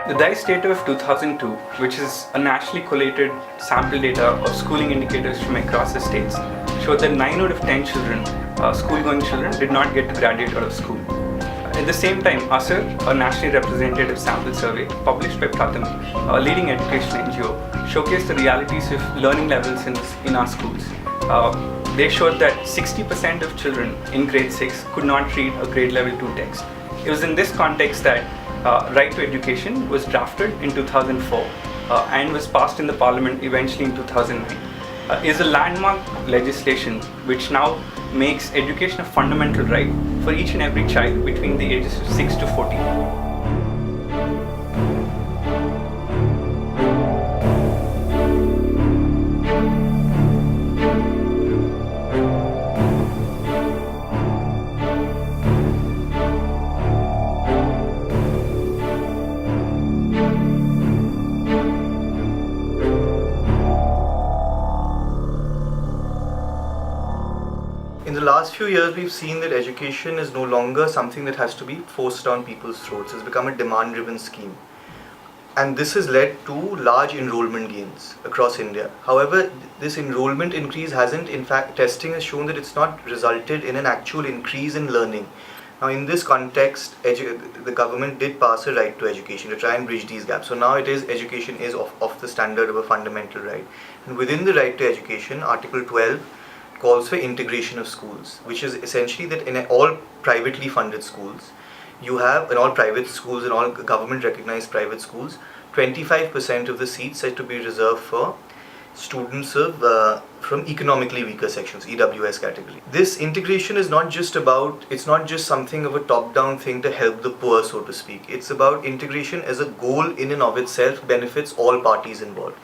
The DICE data of 2002, which is a nationally collated sample data of schooling indicators from across the states, showed that 9 out of 10 children, school-going children, did not get to graduate out of school. At the same time, ASER, a nationally representative sample survey published by Pratham, a leading education NGO, showcased the realities of learning levels in our schools. They showed that 60% of children in grade 6 could not read a grade level 2 text. It was in this context that Right to Education was drafted in 2004 and was passed in the Parliament eventually in 2009. It is a landmark legislation which now makes education a fundamental right for each and every child between the ages of 6 to 14. In the last few years, we've seen that education is no longer something that has to be forced down people's throats. It's become a demand-driven scheme. And this has led to large enrollment gains across India. However, this enrollment increase hasn't, in fact, testing has shown that it's not resulted in an actual increase in learning. Now, in this context, the government did pass a right to education to try and bridge these gaps. So now education is of the standard of a fundamental right. And within the right to education, Article 12 calls for integration of schools, which is essentially that in all privately funded schools, you have, in all private schools and all government recognized private schools, 25% of the seats are to be reserved for students from economically weaker sections, EWS category. This integration is not just about, it's not just something of a top-down thing to help the poor, so to speak. It's about integration as a goal in and of itself benefits all parties involved.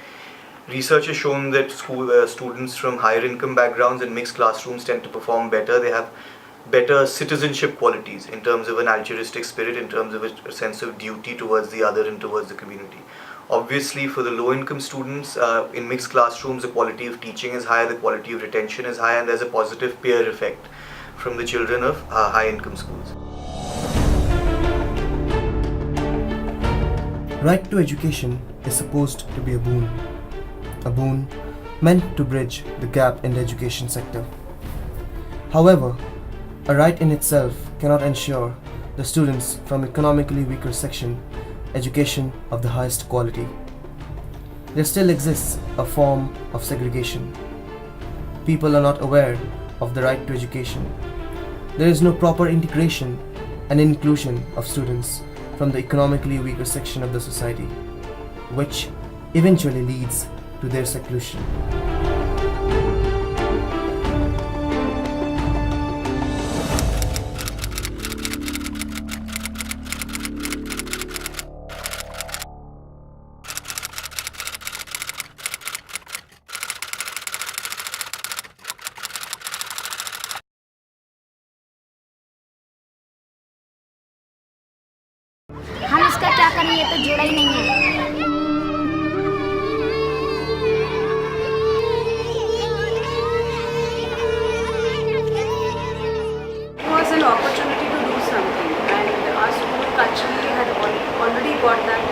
Research has shown that students from higher income backgrounds and mixed classrooms tend to perform better. They have better citizenship qualities in terms of an altruistic spirit, in terms of a sense of duty towards the other and towards the community. Obviously, for the low income students in mixed classrooms, the quality of teaching is higher, the quality of retention is higher, and there's a positive peer effect from the children of high income schools. Right to education is supposed to be a boon meant to bridge the gap in the education sector. However, a right in itself cannot ensure the students from economically weaker section education of the highest quality. There still exists a form of segregation. People are not aware of the right to education. There is no proper integration and inclusion of students from the economically weaker section of the society, which eventually leads to their seclusion. हम इसका क्या करें, ये तो जुड़ा ही नहीं है। An opportunity to do something, and our school culturally had already got that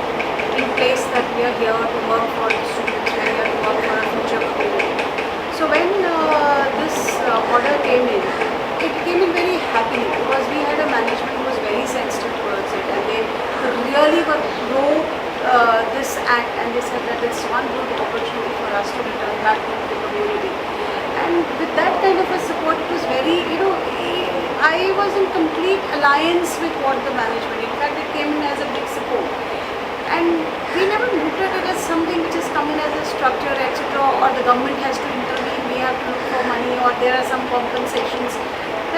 in place, that we are here to work for the students, we are here to work for a future career. So when this order came in, it came in very happily because we had a management who was very sensitive towards it, and they really were pro this act, and they said that it's one good opportunity for us to return back to the community. And with that kind of a support, it was very, I was in complete alliance with what the management, in fact it came in as a big support. And we never looked at it as something which has come in as a structure, etc., or the government has to intervene, we have to look for money, or there are some compensations.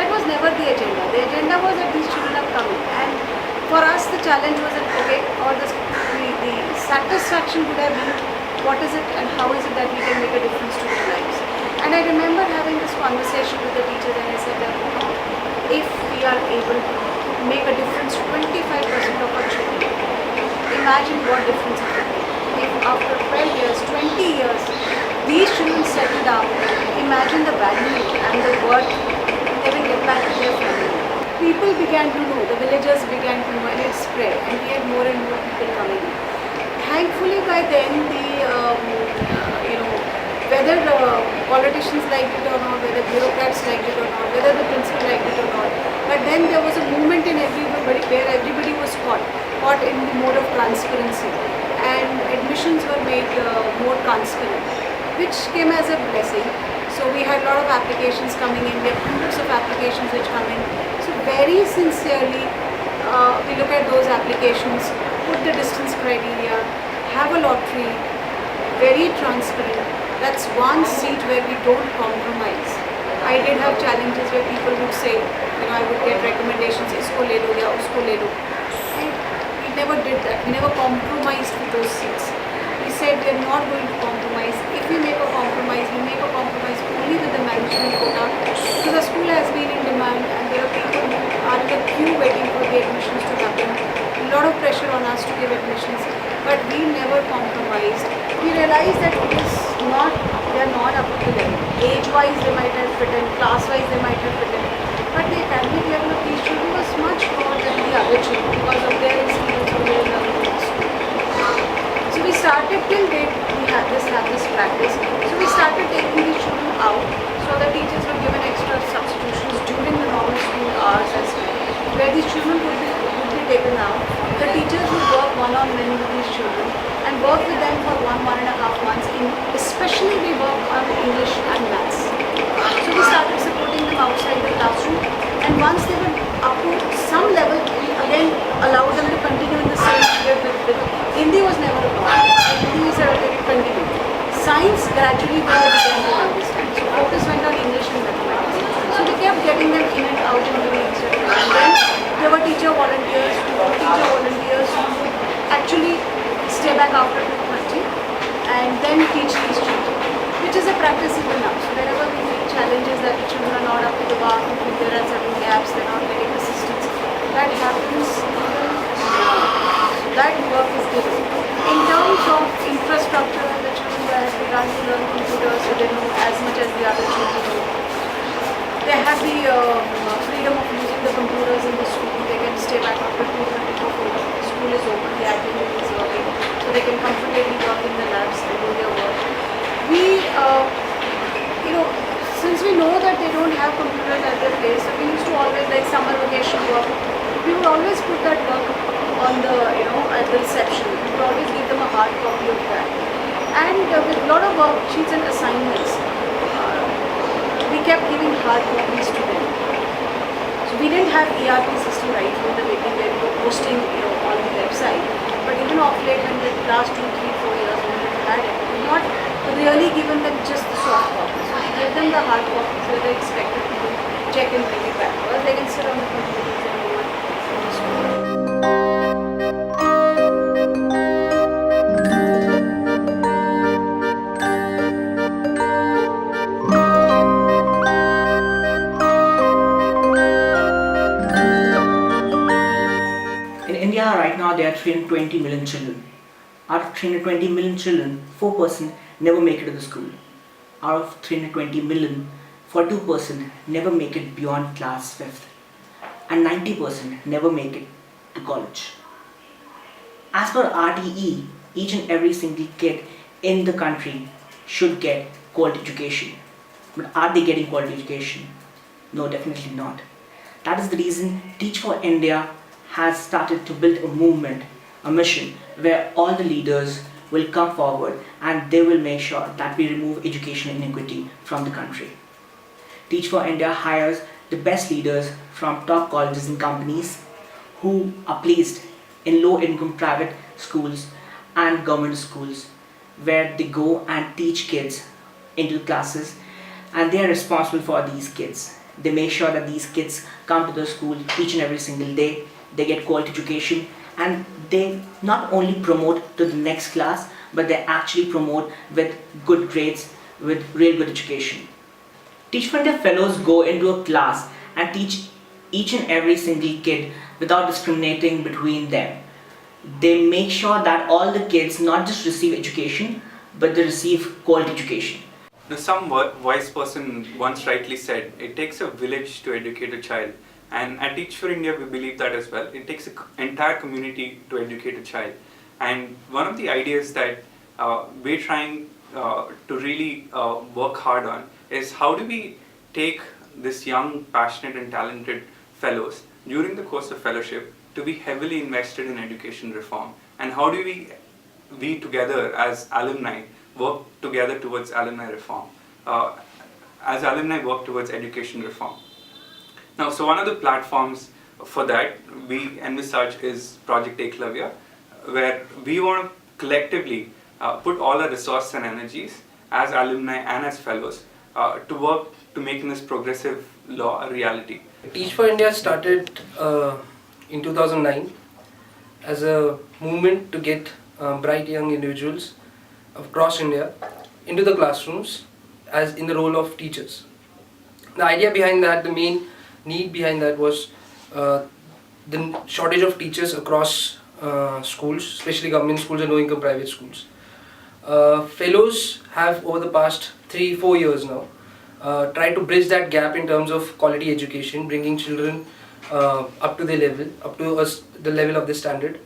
That was never the agenda. The agenda was that these children have come in. And for us the challenge was that, okay, or the satisfaction would have been, what is it and how is it that we can make a difference to their lives. And I remember having this conversation with the teachers, and I said that, if we are able to make a difference to 25% of our children, imagine what difference it will make. If after 12 years, 20 years, these children settle down, imagine the value and the worth they will get back to their family. People began to know, the villagers began to know, and it spread, and we had more and more people coming in. thankfully by then you know, whether politicians liked it or not, whether bureaucrats liked it or not, whether the principal liked it or not, but then there was a movement in everybody where everybody was caught in the mode of transparency, and admissions were made more transparent, which came as a blessing. So we had a lot of applications coming in, we have hundreds of applications which come in. So very sincerely, we look at those applications, put the distance criteria, have a lottery, very transparent. That's one seat where we don't compromise. I did have challenges where people would say, you know, I would get recommendations, isko le lo ya usko le lo. And we never did that. We never compromised with those seats. We said we are not going to compromise. If we make a compromise, we make a compromise only with the management quota, because the school has been in demand and there are people who are in the queue waiting for the admissions to happen. A lot of pressure on us to give admissions, but we never compromised. We realized that it is not, they are not up to the level. Age-wise they might have fit in, class-wise they might have fit in, but the academic level of these children was much more than the other children because of their experience of their learning in the school. So we started till date, we had this practice. So we started taking these children out, so the teachers were given extra substitutions during the normal school hours as well, where these children would be taken out. The teachers would work one-on-one with these children and work with them for 1.5 months. Especially we work on English and maths. So we started supporting them outside the classroom, and once they were up to some level, we again allowed them to continue in the same period with Hindi was never a problem. Hindi is a continue. Science gradually we began to understand. So focus went on English and mathematics. So we kept getting them in and out and doing extra. And then there were teacher volunteers who would actually stay back after 2:30 and then teach these children, which is a practice even now. So whenever we meet challenges that the children are not up to the mark, there are certain gaps, they're not getting assistance, that happens even now. That work is given. In terms of infrastructure, the children were begun to learn computers, so they know as much as the other children know. They have the freedom of using the computers in the school. They can stay back after 2:30 before the school is open, the admin is working, so they can comfortably work in the labs and do their work. We, you know, since we know that they don't have computers at their place, so we used to always, like summer vacation work, we would always put that work on the, you know, at the reception. We would always give them a hard copy of that. And with a lot of worksheets and assignments, we kept giving hard copies to them. So we didn't have ERP system right from the beginning where we were posting, you know, on the website. But even of late, in the last 2, 3, 4 years when we've had it, we've not really given them just the soft copies. So we give them the hard copies where they're expected to check and bring it back. Or they can sit on the computers and do it from the school. In India right now there are 320 million children. Out of 320 million children, 4% never make it to the school. Out of 320 million, 42% never make it beyond class 5th. And 90% never make it to college. As per RTE, each and every single kid in the country should get quality education. But are they getting quality education? No, definitely not. That is the reason Teach for India has started to build a movement, a mission, where all the leaders will come forward and they will make sure that we remove educational inequity from the country. Teach for India hires the best leaders from top colleges and companies who are placed in low-income private schools and government schools, where they go and teach kids into classes, and they are responsible for these kids. They make sure that these kids come to the school each and every single day, they get quality education, and they not only promote to the next class, but they actually promote with good grades, with real good education. Teach for India fellows go into a class and teach each and every single kid without discriminating between them. They make sure that all the kids not just receive education, but they receive quality education. Now, some wise person once rightly said, it takes a village to educate a child. And at Teach for India, we believe that as well. It takes an entire community to educate a child. And one of the ideas that we're trying to really work hard on is how do we take this young, passionate and talented fellows during the course of fellowship to be heavily invested in education reform, and how do we together as alumni work together towards alumni reform, as alumni work towards education reform. Now, so one of the platforms for that we envisage is Project Ekalavya, where we want to collectively put all our resources and energies as alumni and as fellows to work to making this progressive law a reality. Teach for India started in 2009 as a movement to get bright young individuals across India into the classrooms as in the role of teachers. The idea behind that, the main need behind that was the shortage of teachers across schools, especially government schools and low-income private schools. Fellows have over the past 3-4 years now tried to bridge that gap in terms of quality education, bringing children up to their level, up to the level of the standard.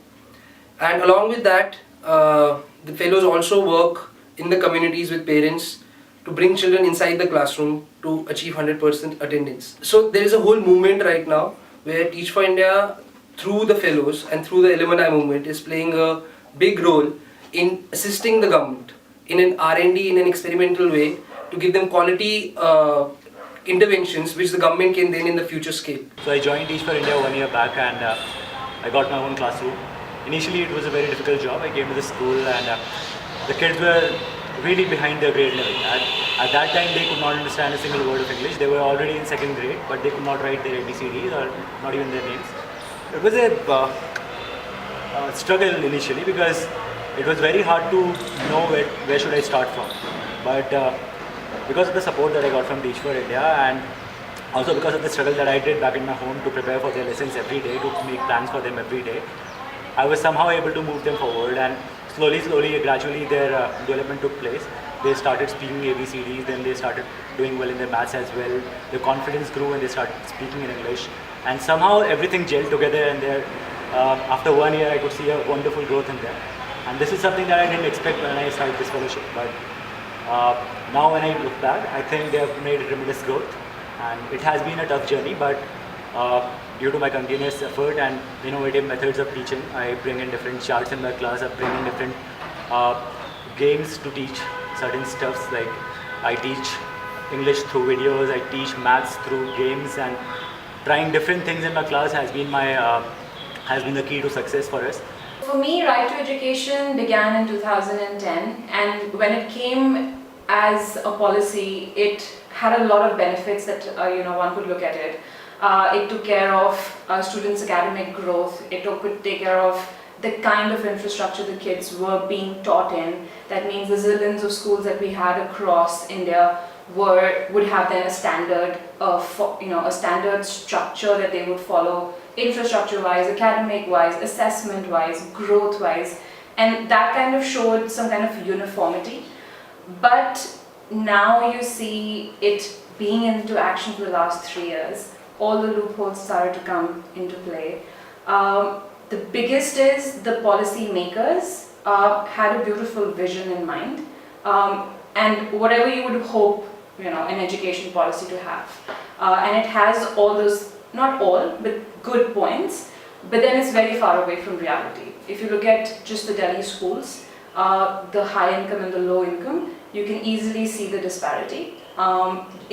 And along with that, the fellows also work in the communities with parents to bring children inside the classroom to achieve 100% attendance. So there is a whole movement right now where Teach for India, through the fellows and through the alumni movement, is playing a big role in assisting the government in an R&D, in an experimental way, to give them quality interventions which the government can then in the future scale. So I joined Teach for India 1 year back, and I got my own classroom. Initially it was a very difficult job. I came to the school and the kids were really behind their grade level. At that time they could not understand a single word of English. They were already in 2nd grade, but they could not write their ABCDs or not even their names. It was a struggle initially because it was very hard to know where should I start from. But because of the support that I got from Teach for India, and also because of the struggle that I did back in my home to prepare for their lessons every day, to make plans for them every day, I was somehow able to move them forward, and slowly, gradually their development took place. They started speaking ABCDs, then they started doing well in their maths as well. Their confidence grew and they started speaking in English, and somehow everything gelled together, and after 1 year I could see a wonderful growth in them. And this is something that I didn't expect when I started this fellowship, but now when I look back, I think they have made a tremendous growth, and it has been a tough journey, but due to my continuous effort and innovative methods of teaching, I bring in different charts in my class, I bring in different games to teach certain stuffs, like I teach English through videos, I teach maths through games, and trying different things in my class has been the key to success for us. For me, Right to Education began in 2010, and when it came as a policy, it had a lot of benefits that one could look at it. It took care of students' academic growth. It could take care of the kind of infrastructure the kids were being taught in. That means the zillions of schools that we had across India would have then a standard a standard structure that they would follow, infrastructure-wise, academic-wise, assessment-wise, growth-wise, and that kind of showed some kind of uniformity. But now you see it being into action for the last 3 years. All the loopholes started to come into play. The biggest is the policy makers had a beautiful vision in mind, and whatever you would hope an education policy to have, and it has all those, not all, but good points, but then it's very far away from reality. If you look at just the Delhi schools, the high income and the low income, you can easily see the disparity.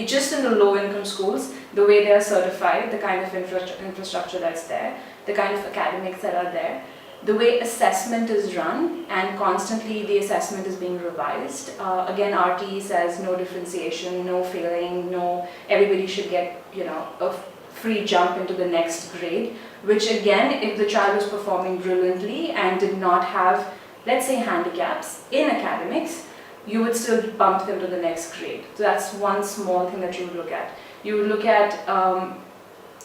Just in the low income schools, the way they are certified, the kind of infrastructure that's there, the kind of academics that are there, the way assessment is run, and constantly the assessment is being revised. Again, RTE says no differentiation, no failing, no, everybody should get a free jump into the next grade, which again, if the child was performing brilliantly and did not have, let's say, handicaps in academics, you would still bump them to the next grade. So that's one small thing that you would look at. You would look at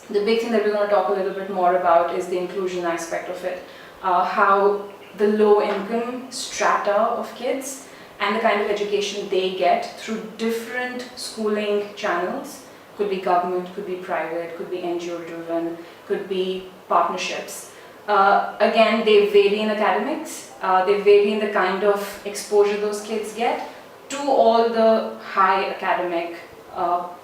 the big thing that we're going to talk a little bit more about is the inclusion aspect of it. How the low income strata of kids and the kind of education they get through different schooling channels, could be government, could be private, could be NGO driven, could be partnerships, Again, they vary in academics, they vary in the kind of exposure those kids get to all the high academic,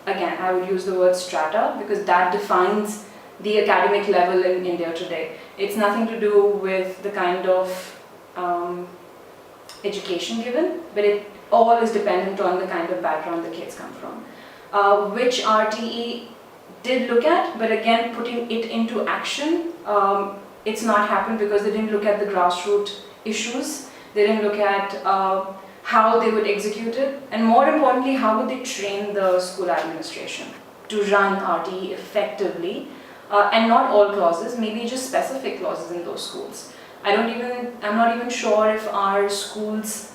again, I would use the word strata because that defines the academic level in India today. It's nothing to do with the kind of education given, but it all is dependent on the kind of background the kids come from. Which RTE did look at, but again, putting it into action, it's not happened because they didn't look at the grassroots issues, they didn't look at how they would execute it, and more importantly, how would they train the school administration to run RTE effectively, and not all clauses, maybe just specific clauses in those schools. I'm not even sure if our schools,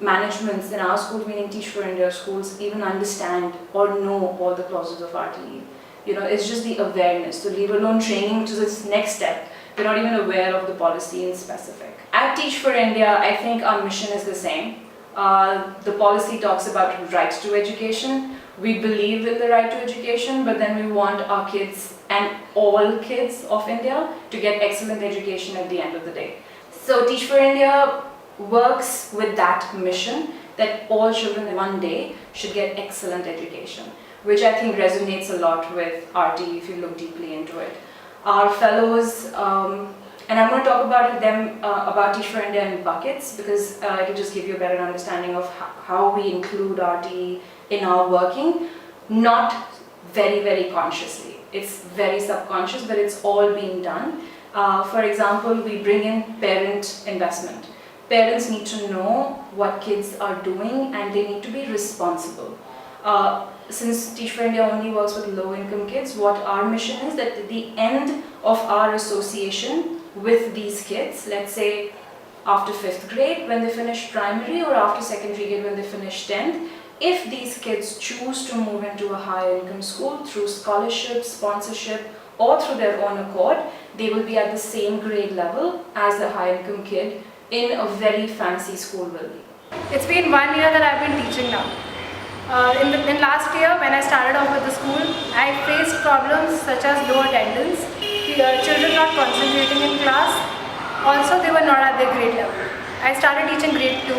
managements in our schools, meaning Teach for India schools, even understand or know all the clauses of RTE. You know, it's just the awareness, so leave alone training, which is its next step. We're not even aware of the policy in specific. At Teach for India, I think our mission is the same. The policy talks about rights to education. We believe in the right to education, but then we want our kids and all kids of India to get excellent education at the end of the day. So Teach for India works with that mission that all children one day should get excellent education, which I think resonates a lot with RTE if you look deeply into it. Our fellows, and I'm going to talk about Teach for India in buckets because it will just give you a better understanding of how we include RTE in our working, not very, very consciously. It's very subconscious, but it's all being done. For example, we bring in parent investment. Parents need to know what kids are doing and they need to be responsible. Since Teach for India only works with low-income kids, what our mission is that at the end of our association with these kids, let's say after 5th grade when they finish primary or after secondary grade when they finish 10th, if these kids choose to move into a higher income school through scholarship, sponsorship or through their own accord, they will be at the same grade level as the high income kid in a very fancy school will be. It's been 1 year that I've been teaching now. In last year, when I started off with the school, I faced problems such as low attendance, children not concentrating in class, also they were not at their grade level. I started teaching grade 2,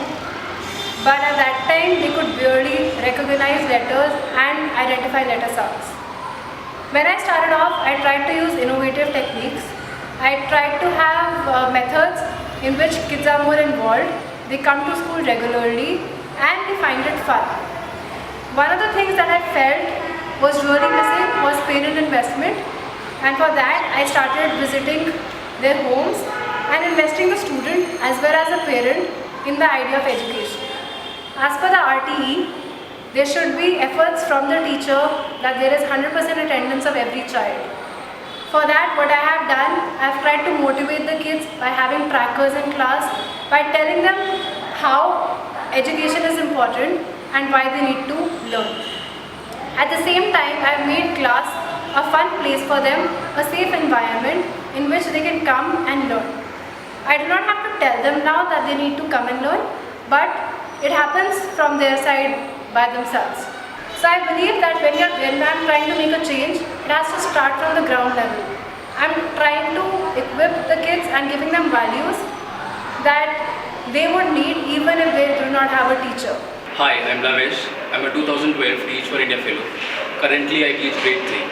but at that time they could barely recognize letters and identify letter sounds. When I started off, I tried to use innovative techniques. I tried to have methods in which kids are more involved, they come to school regularly and they find it fun. One of the things that I felt was really missing was parent investment, and for that I started visiting their homes and investing the student as well as the parent in the idea of education. As per the RTE, there should be efforts from the teacher that there is 100% attendance of every child. For that, what I have done, I have tried to motivate the kids by having trackers in class, by telling them how education is important and why they need to learn. At the same time, I have made class a fun place for them, a safe environment in which they can come and learn. I do not have to tell them now that they need to come and learn, but it happens from their side by themselves. So I believe that when I'm trying to make a change, it has to start from the ground level. I'm trying to equip the kids and giving them values that they would need even if they do not have a teacher. Hi, I'm Lavesh. I'm a 2012 Teach for India Fellow. Currently, I teach grade 3.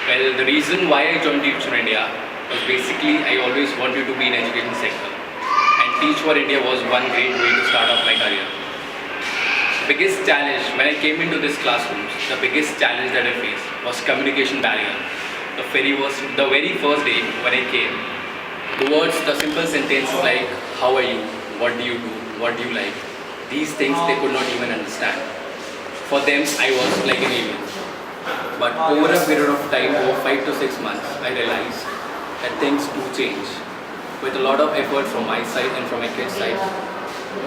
Well, the reason why I joined Teach for India was basically I always wanted to be in education sector. And Teach for India was one great way to start off my career. The biggest challenge when I came into this classrooms, the biggest challenge that I faced was communication barrier. The very first day when I came, the simple sentences like, how are you, what do you do, what do you like, these things they could not even understand. For them, I was like an alien. But over a period of time, over 5 to 6 months, I realized that things do change. With a lot of effort from my side and from my kids' side,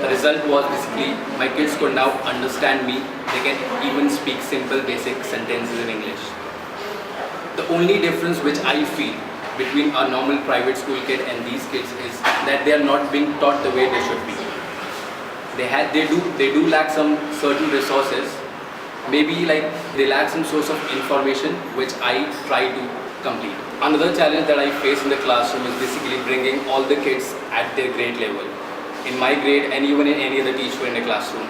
the result was basically my kids could now understand me. They can even speak simple basic sentences in English. The only difference which I feel between a normal private school kid and these kids is that they are not being taught the way they should be. They do lack some certain resources. Maybe like they lack some source of information which I try to complete. Another challenge that I face in the classroom is basically bringing all the kids at their grade level. In my grade and even in any other teacher in the classroom,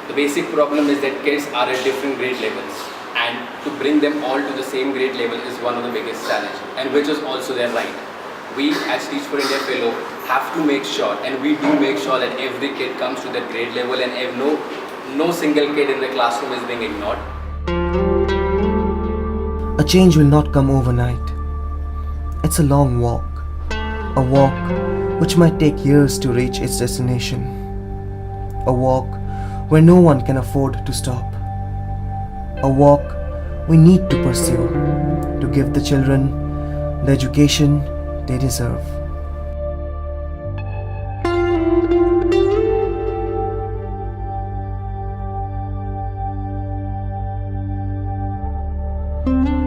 the basic problem is that kids are at different grade levels, and to bring them all to the same grade level is one of the biggest challenge, and which is also their right. We as Teach for India Fellow have to make sure, and we do make sure, that every kid comes to that grade level and no single kid in the classroom is being ignored. A change will not come overnight. It's a long walk. A walk which might take years to reach its destination. A walk where no one can afford to stop. A walk we need to pursue to give the children the education they deserve. Thank you.